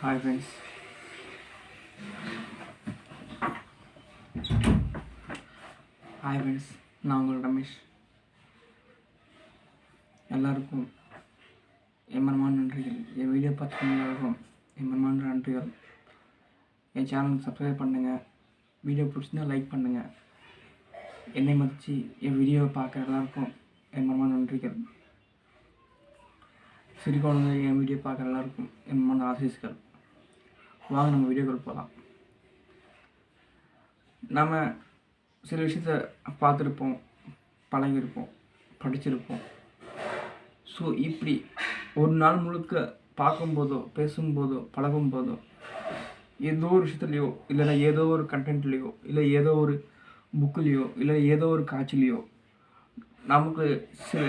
Hi friends. நான் உங்கள் ரமேஷ். எல்லாருக்கும் என் மனமான நன்றிகள். என் வீடியோ பார்த்துட்டு எல்லாருக்கும் என் மனமான நன்றிகள். என் சேனலுக்கு சப்ஸ்கிரைப் பண்ணுங்கள். வீடியோ பிடிச்சிருந்தா லைக் பண்ணுங்கள். என்னை மதித்து என் வீடியோவை பார்க்குற எல்லாருக்கும் என் மனமான நன்றிகள். சிறு குழந்தை என் வீடியோ பார்க்குற எல்லாருக்கும் என் மனமான ஆசீஸ்கள். வாங்க நம்ம வீடியோக்கள் போகலாம். நம்ம சில விஷயத்த பார்த்துருப்போம், பழகிருப்போம், படிச்சிருப்போம். ஸோ இப்படி ஒரு நாள் முழுக்க பார்க்கும்போதோ, பேசும்போதோ, பழகும்போதோ, ஏதோ ஒரு விஷயத்துலையோ, இல்லைன்னா ஏதோ ஒரு கண்டென்ட்லேயோ, இல்லை ஏதோ ஒரு புக்குலேயோ, இல்லை ஏதோ ஒரு காட்சிலையோ நமக்கு சில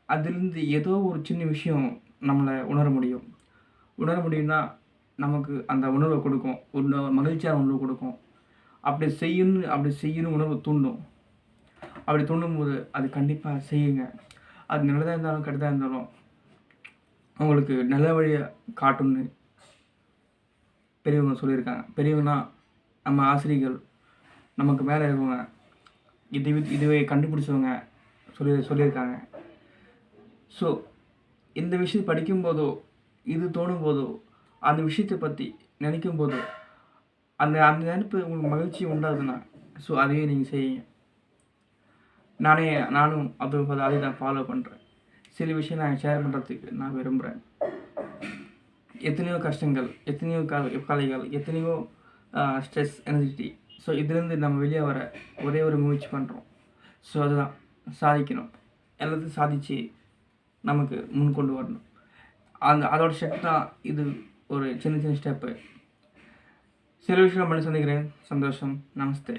அதிலிருந்து ஏதோ ஒரு சின்ன விஷயம் நம்மளை உணர முடியும்னா நமக்கு அந்த உணர்வை கொடுக்கும், ஒரு மகிழ்ச்சியான உணர்வு கொடுக்கும். அப்படி செய்யணும் உணர்வு தூண்டும். அப்படி தூண்டும்போது அது கண்டிப்பாக செய்யுங்க. அது நல்லதாக இருந்தாலும் கெட்டதாக இருந்தாலும் அவங்களுக்கு நல்ல வழியை காட்டும்னு பெரியவங்க சொல்லியிருக்காங்க. பெரியவங்கன்னா நம்ம ஆசிரியர்கள், நமக்கு மேலே இருக்கவங்க, இதுவே கண்டுபிடிச்சவங்க சொல்லியிருக்காங்க. ஸோ இந்த விஷயம் படிக்கும்போதோ, இது தோணும் போதோ, அந்த விஷயத்தை பற்றி நினைக்கும் போதோ, அந்த நினைப்பு உங்களுக்கு மகிழ்ச்சி உண்டாகுதுன்னா, ஸோ அதையே நீங்கள் செய்யுங்க. நானும் அதை நான் ஃபாலோ பண்ணுறேன். சில விஷயம் நான் ஷேர் பண்ணுறதுக்கு நான் விரும்புகிறேன். எத்தனையோ கஷ்டங்கள், எத்தனையோ கலைகள், எத்தனையோ ஸ்ட்ரெஸ், எனர்ஜி. ஸோ இதுலேருந்து நம்ம வெளியே வர ஒரே ஒரு முயற்சி பண்ணுறோம். ஸோ அதுதான் சாதிக்கணும். எல்லாத்தையும் சாதித்து நமக்கு முன் கொண்டு வரணும். அதோட சக்தி தான் இது. ஒரு சின்ன ஸ்டெப்பு. சில விஷயம் பண்ணி சந்திக்கிறேன். சந்தோஷம். நமஸ்தே.